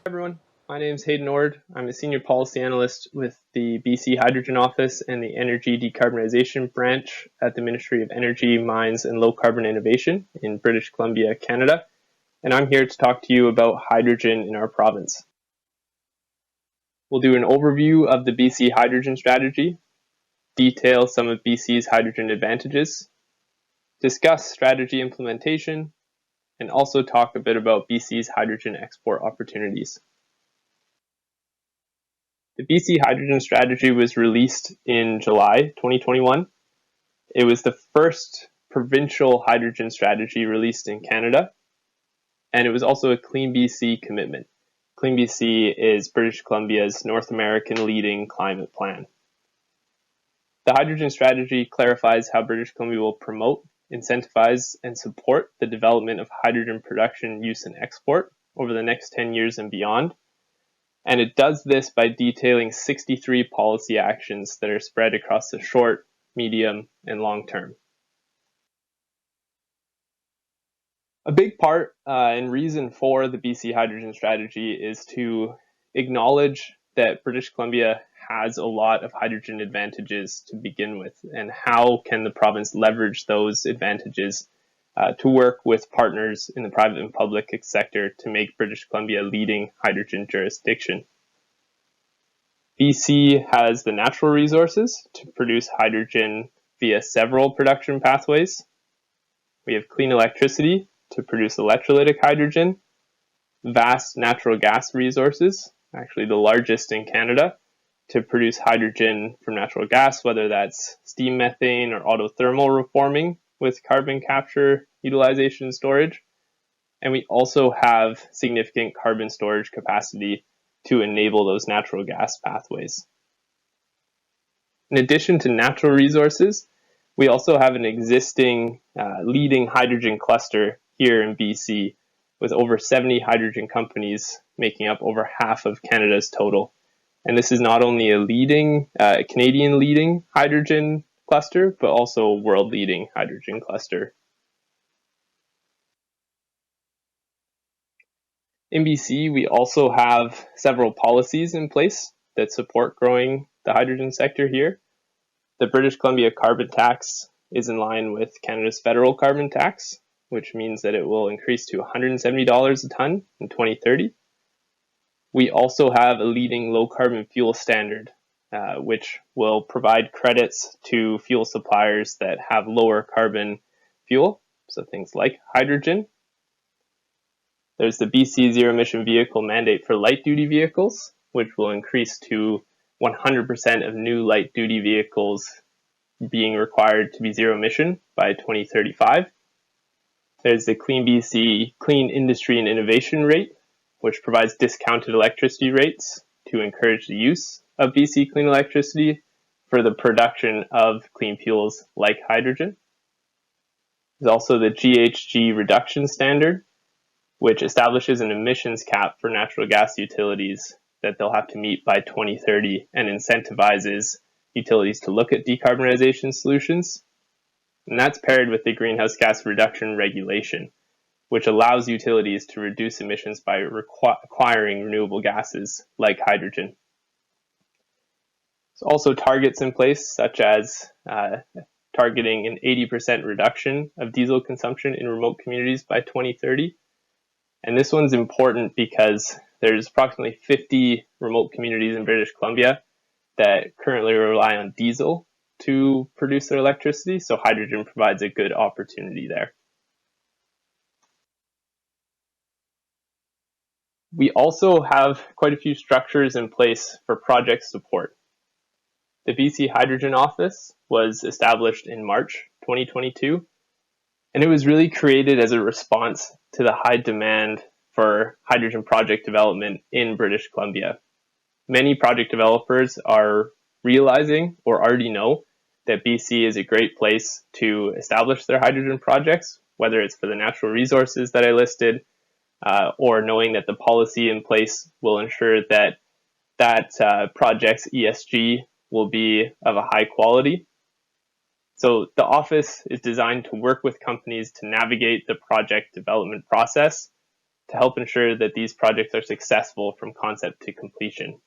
Everyone, my name is Hayden Ord. I'm a senior policy analyst with the BC Hydrogen Office and the Energy Decarbonization branch at the Ministry of Energy, Mines and Low Carbon Innovation in British Columbia, Canada. And I'm here to talk to you about hydrogen in our province. We'll do an overview of the BC hydrogen strategy, detail some of BC's hydrogen advantages, discuss strategy implementation, and also talk a bit about BC's hydrogen export opportunities. The BC Hydrogen Strategy was released in July 2021. It was the first provincial hydrogen strategy released in Canada, and it was also a Clean BC commitment. Clean BC is British Columbia's North American leading climate plan. The hydrogen strategy clarifies how British Columbia will promote, incentivize, and support the development of hydrogen production, use, and export over the next 10 years and beyond. And it does this by detailing 63 policy actions that are spread across the short, medium, and long term. A big part and reason for the BC Hydrogen Strategy is to acknowledge that British Columbia has a lot of hydrogen advantages to begin with, and how can the province leverage those advantages to work with partners in the private and public sector to make British Columbia a leading hydrogen jurisdiction. BC has the natural resources to produce hydrogen via several production pathways. We have clean electricity to produce electrolytic hydrogen, vast natural gas resources, actually the largest in Canada, to produce hydrogen from natural gas, whether that's steam methane or autothermal reforming with carbon capture, utilization, and storage. And we also have significant carbon storage capacity to enable those natural gas pathways. In addition to natural resources, we also have an existing leading hydrogen cluster here in BC, with over 70 hydrogen companies making up over half of Canada's total. And this is not only a Canadian leading hydrogen cluster, but also a world leading hydrogen cluster. In BC, we also have several policies in place that support growing the hydrogen sector here. The British Columbia carbon tax is in line with Canada's federal carbon tax, which means that it will increase to $170 a ton in 2030. We also have a leading low carbon fuel standard, which will provide credits to fuel suppliers that have lower carbon fuel, so things like hydrogen. There's the BC Zero Emission Vehicle mandate for light duty vehicles, which will increase to 100% of new light duty vehicles being required to be zero emission by 2035. There's the Clean BC Clean Industry and Innovation Rate, which provides discounted electricity rates to encourage the use of BC clean electricity for the production of clean fuels like hydrogen. There's also the GHG reduction standard, which establishes an emissions cap for natural gas utilities that they'll have to meet by 2030 and incentivizes utilities to look at decarbonization solutions. And that's paired with the greenhouse gas reduction regulation, which allows utilities to reduce emissions by acquiring renewable gases like hydrogen. There's also targets in place, such as targeting an 80% reduction of diesel consumption in remote communities by 2030. And this one's important because there's approximately 50 remote communities in British Columbia that currently rely on diesel to produce their electricity, so hydrogen provides a good opportunity there. We also have quite a few structures in place for project support. The BC Hydrogen Office was established in March 2022, and it was really created as a response to the high demand for hydrogen project development in British Columbia. Many project developers are realizing or already know that BC is a great place to establish their hydrogen projects, whether it's for the natural resources that I listed, or knowing that the policy in place will ensure that project's ESG will be of a high quality. So the office is designed to work with companies to navigate the project development process, to help ensure that these projects are successful from concept to completion.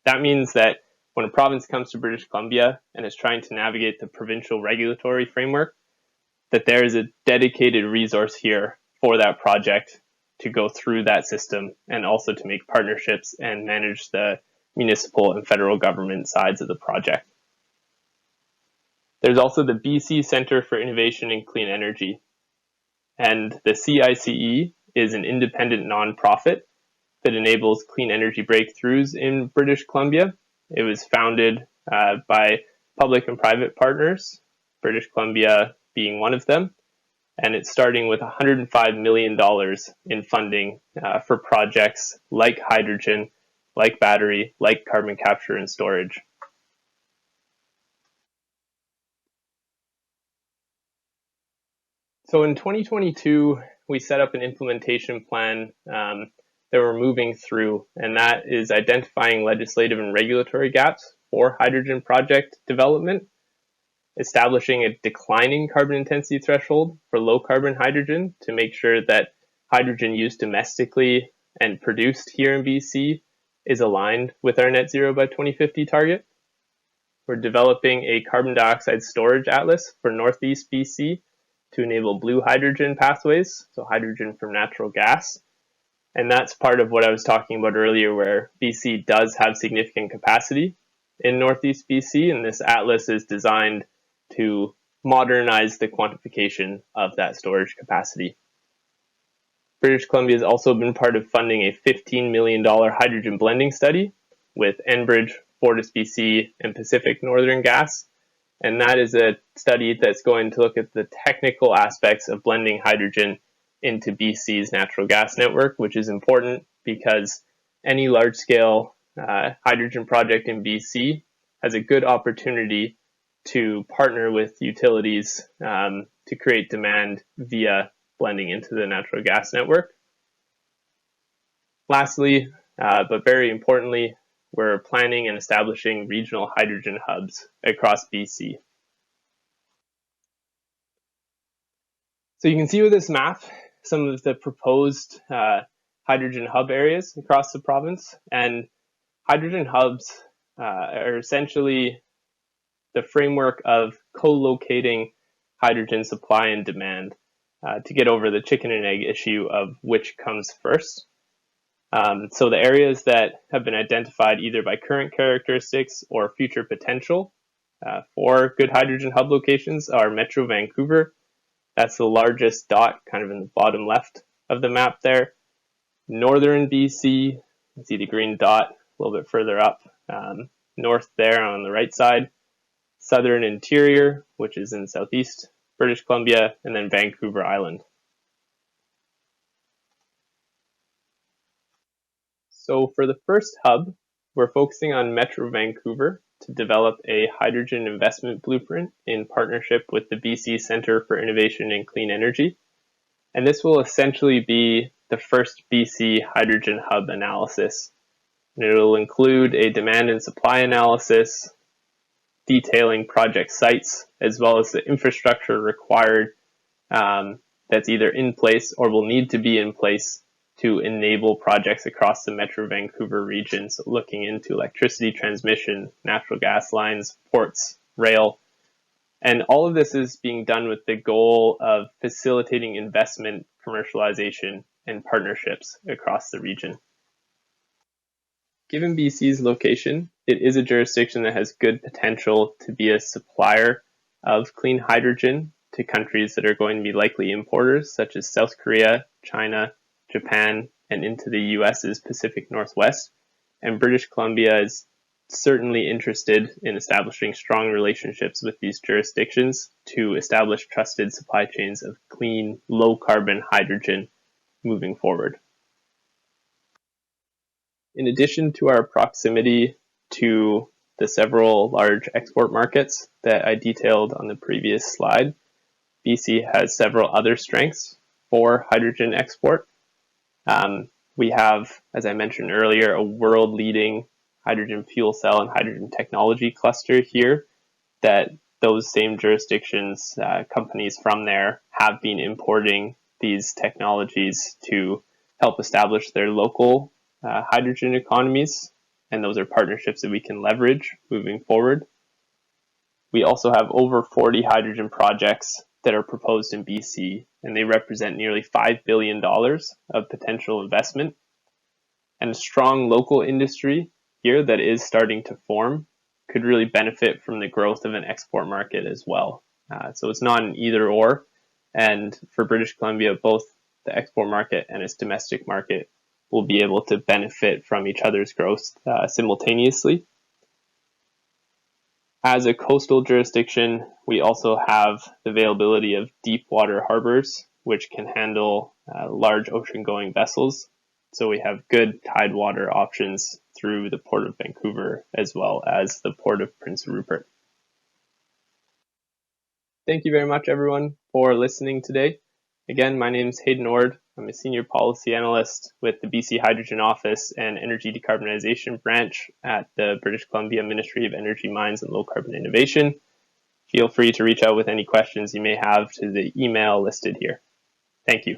That means that when a province comes to British Columbia and is trying to navigate the provincial regulatory framework, that there is a dedicated resource here for that project to go through that system and also to make partnerships and manage the municipal and federal government sides of the project. There's also the BC Centre for Innovation in Clean Energy. And the CICE is an independent nonprofit that enables clean energy breakthroughs in British Columbia. It was founded by public and private partners, British Columbia being one of them. And it's starting with $105 million in funding for projects like hydrogen, like battery, like carbon capture and storage. So in 2022, we set up an implementation plan that we're moving through, and that is identifying legislative and regulatory gaps for hydrogen project development, establishing a declining carbon intensity threshold for low carbon hydrogen to make sure that hydrogen used domestically and produced here in BC is aligned with our net zero by 2050 target. We're developing a carbon dioxide storage atlas for Northeast BC to enable blue hydrogen pathways, so hydrogen from natural gas. And that's part of what I was talking about earlier, where BC does have significant capacity in Northeast BC, and this atlas is designed to modernize the quantification of that storage capacity. British Columbia has also been part of funding a $15 million hydrogen blending study with Enbridge, FortisBC, and Pacific Northern Gas. And that is a study that's going to look at the technical aspects of blending hydrogen into BC's natural gas network, which is important because any large-scale hydrogen project in BC has a good opportunity to partner with utilities to create demand via blending into the natural gas network. Lastly, but very importantly, we're planning and establishing regional hydrogen hubs across BC. So you can see with this map some of the proposed hydrogen hub areas across the province, and hydrogen hubs are essentially the framework of co-locating hydrogen supply and demand to get over the chicken and egg issue of which comes first. So the areas that have been identified either by current characteristics or future potential for good hydrogen hub locations are Metro Vancouver. That's the largest dot kind of in the bottom left of the map there. Northern BC, you can see the green dot a little bit further up north there on the right side. Southern Interior, which is in southeast British Columbia, and then Vancouver Island. So for the first hub, we're focusing on Metro Vancouver to develop a hydrogen investment blueprint in partnership with the BC Centre for Innovation in Clean Energy. And this will essentially be the first BC hydrogen hub analysis. And it will include a demand and supply analysis, detailing project sites, as well as the infrastructure required that's either in place or will need to be in place to enable projects across the Metro Vancouver region, so looking into electricity transmission, natural gas lines, ports, rail. And all of this is being done with the goal of facilitating investment, commercialization, and partnerships across the region. Given BC's location, it is a jurisdiction that has good potential to be a supplier of clean hydrogen to countries that are going to be likely importers, such as South Korea, China, Japan, and into the US's Pacific Northwest. And British Columbia is certainly interested in establishing strong relationships with these jurisdictions to establish trusted supply chains of clean, low-carbon hydrogen moving forward. In addition to our proximity to the several large export markets that I detailed on the previous slide, BC has several other strengths for hydrogen export. We have, as I mentioned earlier, a world-leading hydrogen fuel cell and hydrogen technology cluster here that those same jurisdictions, companies from there have been importing these technologies to help establish their local hydrogen economies, and those are partnerships that we can leverage moving forward. We also have over 40 hydrogen projects that are proposed in BC, and they represent nearly $5 billion of potential investment. And a strong local industry here that is starting to form could really benefit from the growth of an export market as well. So it's not an either or. And for British Columbia, both the export market and its domestic market will be able to benefit from each other's growth simultaneously. As a coastal jurisdiction, we also have the availability of deep water harbors, which can handle large ocean-going vessels. So we have good tidewater options through the Port of Vancouver as well as the Port of Prince Rupert. Thank you very much, everyone, for listening today. Again, my name is Hayden Ord. I'm a Senior Policy Analyst with the BC Hydrogen Office and Energy Decarbonization Branch at the British Columbia Ministry of Energy, Mines and Low Carbon Innovation. Feel free to reach out with any questions you may have to the email listed here. Thank you.